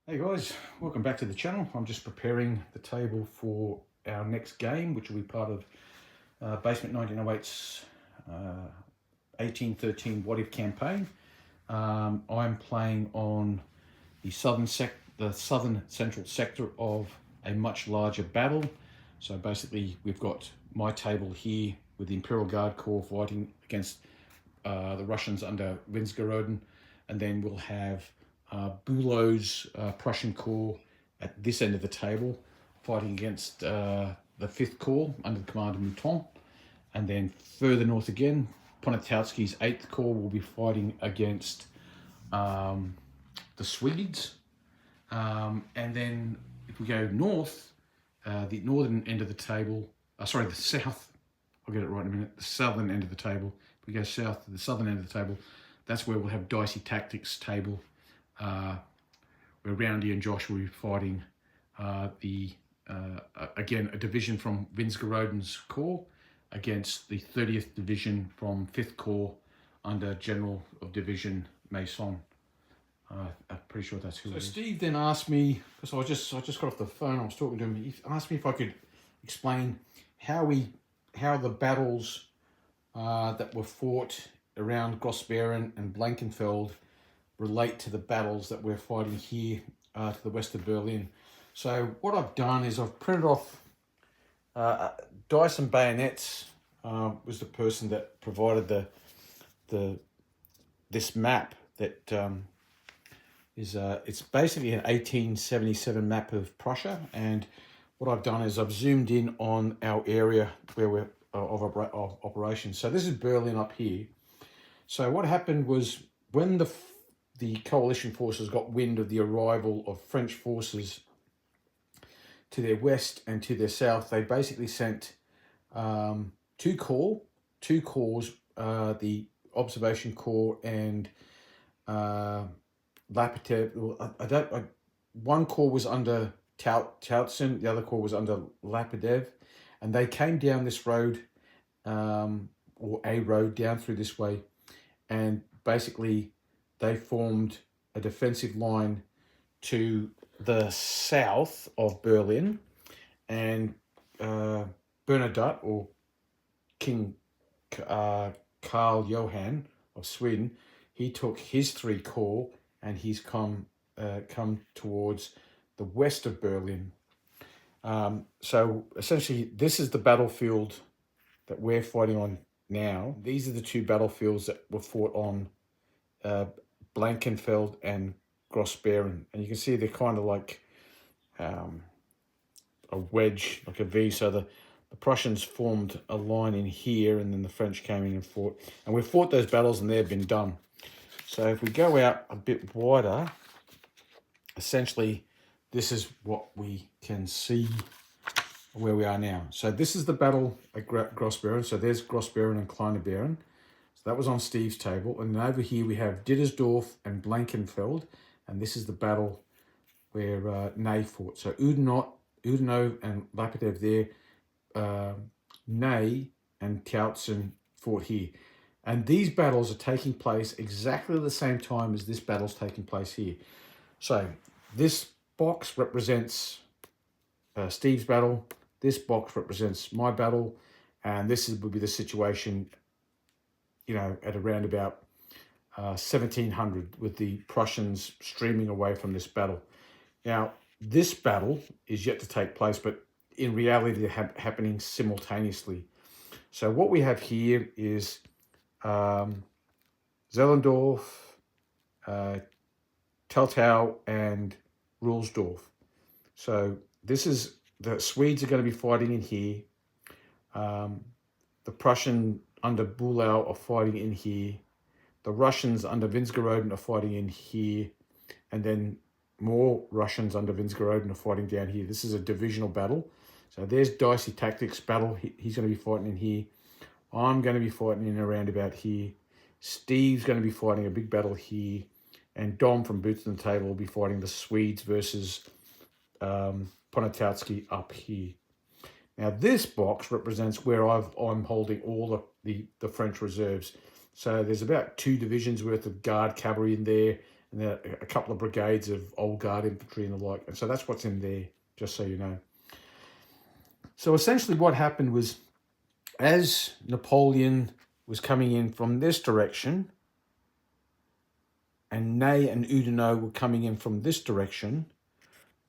Hey guys, welcome back to the channel. I'm just preparing the table for our next game, which will be part of Basement 1908's 1813 What If campaign. I'm playing on the southern central sector of a much larger battle. So basically we've got my table here with the Imperial Guard Corps fighting against the Russians under Windsgoroden, and then we'll have Bülow's Prussian Corps at this end of the table fighting against the 5th Corps under the command of Mouton. And then further north again, Poniatowski's 8th Corps will be fighting against the Swedes. And then if we go north, the northern end of the table, the south, I'll get it right in a minute, the southern end of the table. If we go south to the southern end of the table, that's where we'll have Dicey Tactics table, where Roundy and Josh will be fighting again, a division from Windsgoroden's Corps against the 30th Division from 5th Corps under General of Division Mason. I'm pretty sure that's who it is. Steve then asked me, because I just got off the phone, I was talking to him, he asked me if I could explain how the battles that were fought around Grossbeeren and Blankenfeld relate to the battles that we're fighting here to the west of Berlin. So what I've done is I've printed off Dyson Bayonets was the person that provided this map that it's basically an 1877 map of Prussia, and what I've done is I've zoomed in on our area where we're of operations. So this is Berlin up here. So what happened was when the coalition forces got wind of the arrival of French forces to their west and to their south, they basically sent two corps, the Observation Corps and Lapidev. One corps was under Tautzen, the other corps was under Lapidev, and they came down this road, or a road down through this way, and basically they formed a defensive line to the south of Berlin, and Bernadotte, or King Karl Johan of Sweden, he took his 3 corps and he's come towards the west of Berlin. So essentially this is the battlefield that we're fighting on now. These are the 2 battlefields that were fought on Blankenfeld and Grossbeeren, and you can see they're kind of like a wedge, like a V. So the Prussians formed a line in here, and then the French came in and fought, and we fought those battles and they've been done. So if we go out a bit wider, essentially this is what we can see where we are now. So this is the battle at Grossbeeren. So there's Grossbeeren and Kleinebeeren. So that was on Steve's table. And then over here we have Dittersdorf and Blankenfeld. And this is the battle where Ney fought. So Oudinot and Lapidev there. Ney and Tautzen fought here. And these battles are taking place exactly the same time as this battle's taking place here. So this box represents Steve's battle. This box represents my battle. And this would be the situation, at around about 1700, with the Prussians streaming away from this battle. Now, this battle is yet to take place, but in reality, they're happening simultaneously. So what we have here is Zelandorf, Teltow, and Rulsdorf. So this is, the Swedes are going to be fighting in here. The Prussian under Bülow are fighting in here. The Russians under Windsgoroden are fighting in here. And then more Russians under Windsgoroden are fighting down here. This is a divisional battle. So there's Dicey Tactics battle. He's going to be fighting in here. I'm going to be fighting in around about here. Steve's going to be fighting a big battle here. And Dom from Boots on the Table will be fighting the Swedes versus Poniatowski up here. Now this box represents where I'm holding all the French reserves. So there's about 2 divisions worth of guard cavalry in there, and then a couple of brigades of old guard infantry and the like. And so that's what's in there, just so you know. So essentially what happened was, as Napoleon was coming in from this direction, and Ney and Oudinot were coming in from this direction,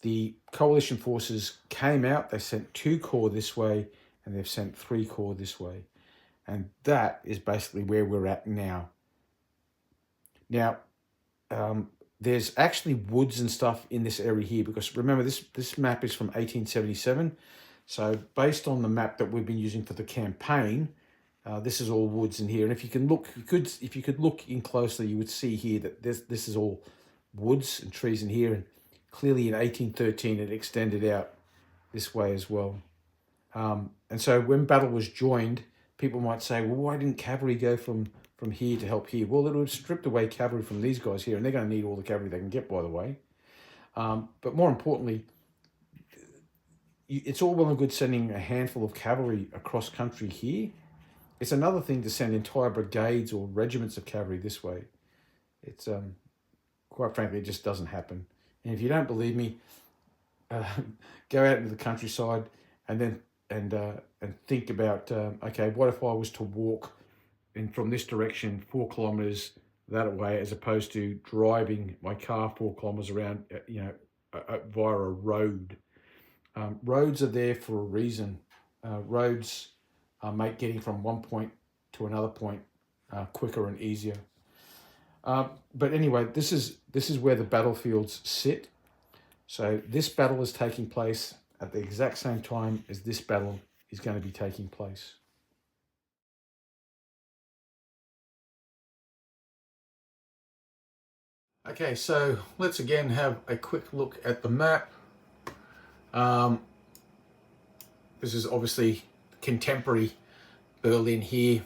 the coalition forces came out. They sent 2 corps this way, and they've sent 3 corps this way. And that is basically where we're at now. Now, there's actually woods and stuff in this area here, because remember, this map is from 1877. So based on the map that we've been using for the campaign, this is all woods in here. And if you can look, if you could look in closely, you would see here that this is all woods and trees in here. And clearly in 1813, it extended out this way as well. And so when battle was joined, people might say, well, why didn't cavalry go from here to help here? Well, it would have stripped away cavalry from these guys here, and they're going to need all the cavalry they can get, by the way. But more importantly, it's all well and good sending a handful of cavalry across country here. It's another thing to send entire brigades or regiments of cavalry this way. It's quite frankly, it just doesn't happen. And if you don't believe me, go out into the countryside and think about, okay, what if I was to walk in from this direction 4 kilometers that way, as opposed to driving my car 4 kilometers around, via a road. Roads are there for a reason. Roads make getting from one point to another point quicker and easier. But anyway, this is where the battlefields sit. So this battle is taking place at the exact same time as this battle is going to be taking place. Okay, so let's again have a quick look at the map. This is obviously contemporary Berlin here,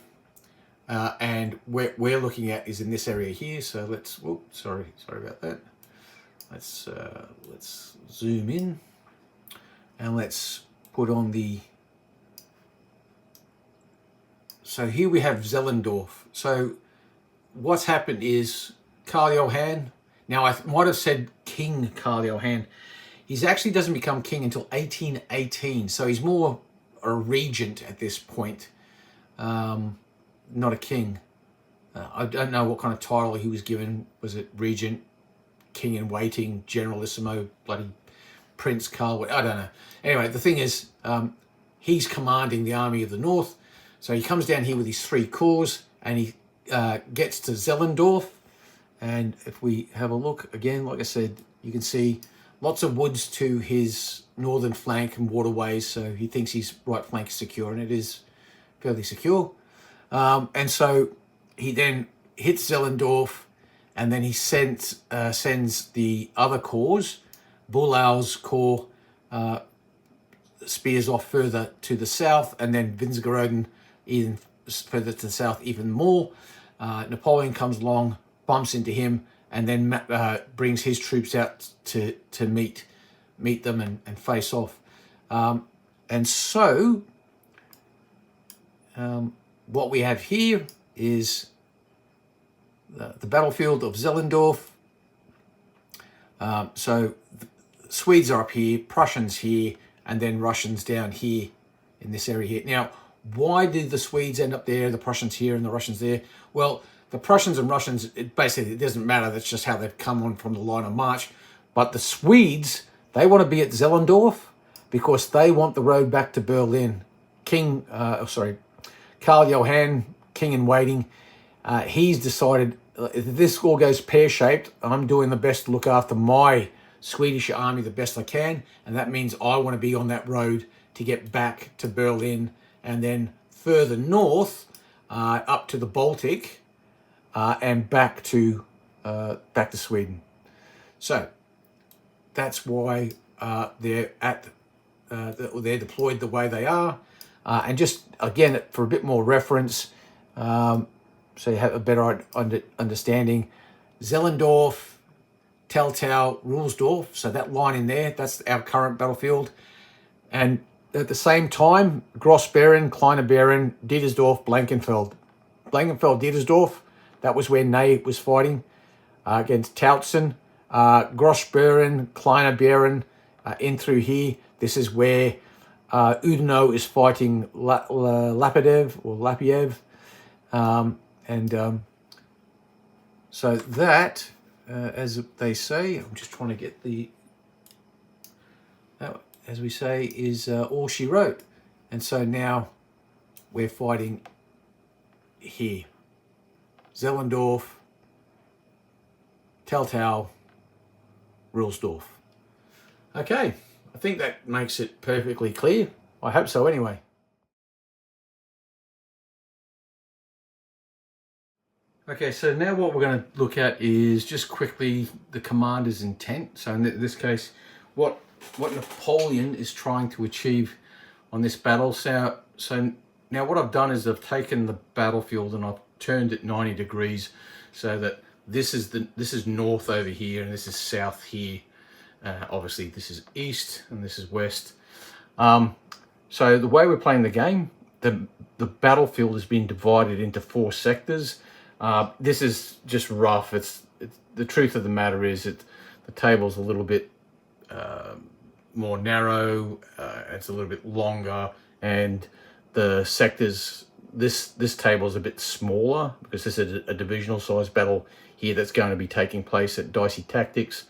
and where we're looking at is in this area here. So let's, sorry about that. Let's zoom in, and let's put on the. So here we have Zelandorf. So what's happened is Karl Johann. Now I might have said King Karl Johann. He actually doesn't become king until 1818. So he's more a regent at this point, not a king. I don't know what kind of title he was given. Was it regent, king in waiting, generalissimo, bloody Prince Karl? I don't know. Anyway, the thing is, he's commanding the army of the north. So he comes down here with his 3 corps, and he gets to Zelandorf. And if we have a look again, like I said, you can see lots of woods to his northern flank and waterways. So he thinks his right flank is secure, and it is fairly secure. And so he then hits Zelandorf, and then he sends the other corps. Bulau's corps spears off further to the south, and then Winzerode even further to the south even more. Napoleon comes along, bumps into him, and then brings his troops out to meet them and face off. And so what we have here is the battlefield of Zelandorf. So the Swedes are up here, Prussians here, and then Russians down here in this area here. Now, why did the Swedes end up there, the Prussians here, and the Russians there? Well, the Prussians and Russians, it doesn't matter. That's just how they've come on from the line of march. But the Swedes, they want to be at Zelandorf because they want the road back to Berlin. Karl Johann, king in waiting, he's decided, if this all goes pear-shaped, I'm doing the best to look after my Swedish army the best I can, and that means I want to be on that road to get back to Berlin, and then further north, up to the Baltic, and back to Sweden. So that's why they're deployed the way they are. And just again, for a bit more reference, so you have a better understanding, Zelandorf, Teltow, Rulsdorf, so that line in there, that's our current battlefield. And at the same time, Grossbeeren, Kleine Beeren, Dietersdorf, Blankenfeld. Blankenfeld, Dietersdorf, that was where Ney was fighting. against Tautzen, Grossbeeren, Kleiner Beeren, in through here. This is where Udino is fighting Lapiev. So that, as they say, I'm just trying to get the, as we say, is all she wrote. And so now we're fighting here. Zelandorf, Teltow, Rulsdorf. Okay, I think that makes it perfectly clear. I hope so anyway. Okay, so now what we're going to look at is just quickly the commander's intent. So in this case, what Napoleon is trying to achieve on this battle. So now what I've done is I've taken the battlefield and I've turned it 90 degrees so that this is north over here and this is south here. Obviously this is east and this is west. So the way we're playing the game, the battlefield has been divided into 4 sectors. This is just rough. It's the truth of the matter is the table's a little bit more narrow. It's a little bit longer, and the sectors. This table is a bit smaller because this is a divisional size battle here that's going to be taking place at Dicey Tactics.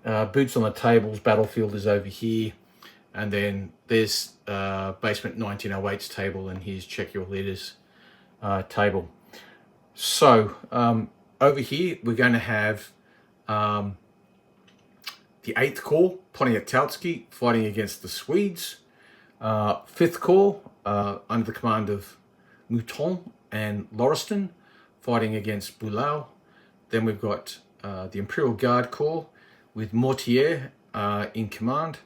Boots on the tables battlefield is over here, and then there's Basement 1908's table, and here's Check Your Leaders table. So over here we're going to have the 8th Corps, Poniatowski, fighting against the Swedes. 5th Corps under the command of Mouton and Lauriston, fighting against Bulau. Then we've got the Imperial Guard Corps with Mortier in command,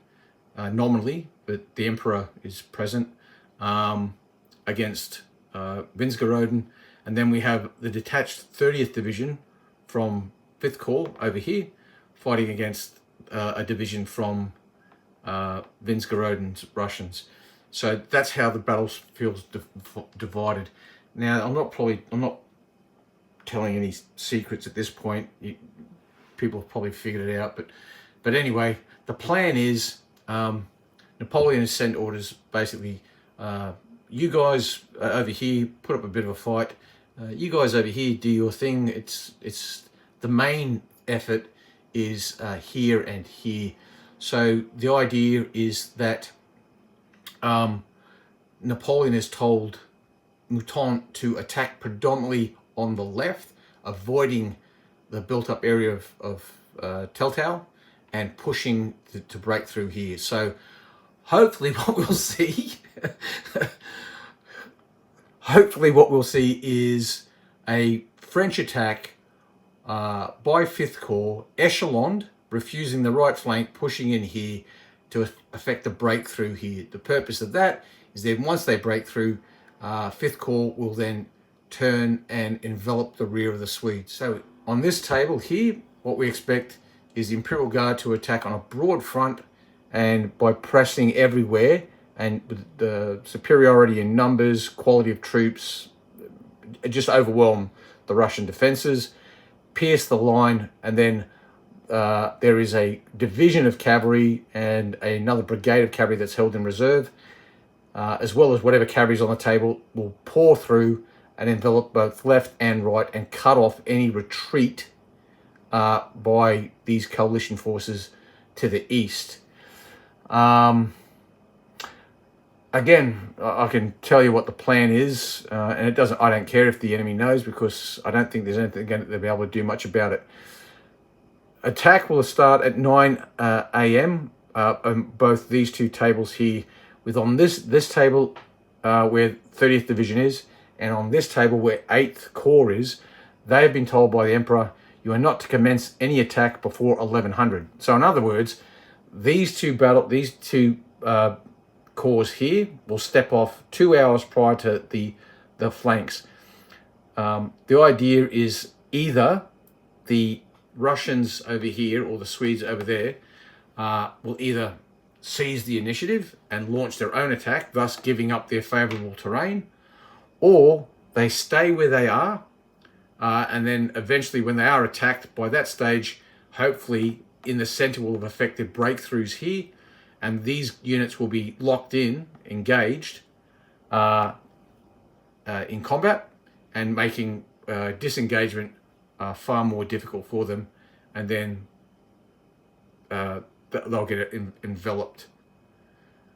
nominally, but the Emperor is present, against Winsgeroden. And then we have the detached 30th Division from 5th Corps over here, fighting against a division from Winsgeroden's Russians. So that's how the battlefield's divided. Now, I'm not telling any secrets at this point. People have probably figured it out, but anyway, the plan is Napoleon has sent orders basically. You guys over here put up a bit of a fight. You guys over here do your thing. It's the main effort is here and here. So the idea is that Napoleon has told Mouton to attack predominantly on the left, avoiding the built-up area of Teltow, and pushing to break through here. So hopefully what we'll see is a French attack by 5th Corps, echeloned, refusing the right flank, pushing in here to affect a breakthrough here. The purpose of that is that once they break through, 5th Corps will then turn and envelop the rear of the Swedes. So on this table here, what we expect is the Imperial Guard to attack on a broad front, and by pressing everywhere, and with the superiority in numbers, quality of troops, just overwhelm the Russian defenses, pierce the line, and then there is a division of cavalry and another brigade of cavalry that's held in reserve, as well as whatever cavalry's on the table, will pour through and envelop both left and right and cut off any retreat by these coalition forces to the east. Again, I can tell you what the plan is, and it doesn't. I don't care if the enemy knows, because I don't think there's anything going to be able to do much about it. Attack will start at 9 a.m. On both these two tables here, with on this table where 30th Division is, and on this table where 8th Corps is. They have been told by the Emperor, you are not to commence any attack before 1100. So in other words, these two corps here will step off 2 hours prior to the flanks. The idea is either the Russians over here or the Swedes over there will either seize the initiative and launch their own attack, thus giving up their favourable terrain, or they stay where they are and then eventually when they are attacked, by that stage, hopefully in the center will have effected breakthroughs here, and these units will be locked in, engaged in combat, and making disengagement far more difficult for them, and then they'll get enveloped.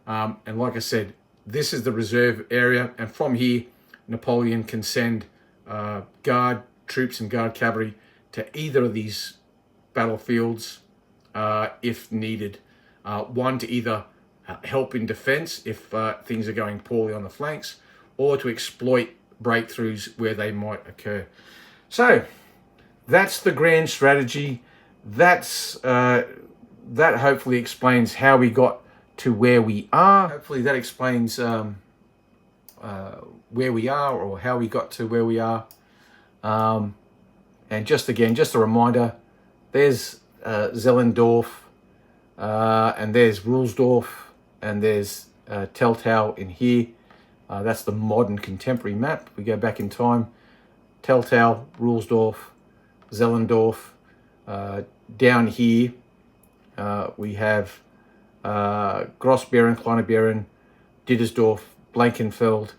And like I said, this is the reserve area, and from here Napoleon can send guard troops and guard cavalry to either of these battlefields if needed. One, to either help in defense if things are going poorly on the flanks, or to exploit breakthroughs where they might occur. So that's the grand strategy. That's that hopefully explains how we got to where we are. Hopefully that explains where we are, or how we got to where we are. And just a reminder, there's Zelandorf, and there's Rulsdorf, and there's Teltow in here. That's the modern contemporary map. We go back in time. Teltow, Rulsdorf, Zelandorf. Down here we have Grossbeeren, Kleinebeeren, Dittersdorf, Blankenfeld,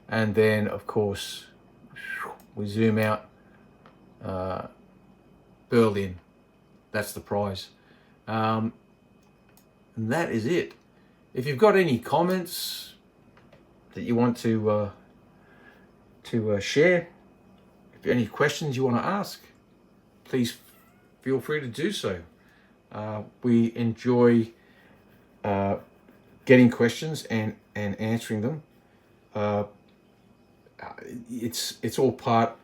and then of course we zoom out, Berlin. That's the prize. And that is it. If you've got any comments that you want to share, if any questions you want to ask, please feel free to do so. We enjoy getting questions and answering them. It's all part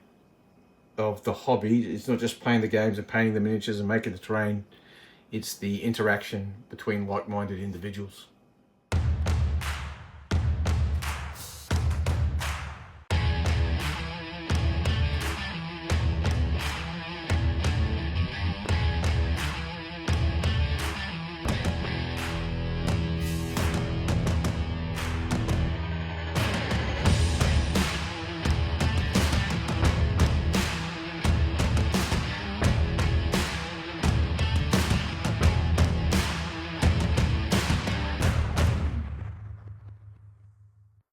of the hobby. It's not just playing the games and painting the miniatures and making the terrain. It's the interaction between like-minded individuals.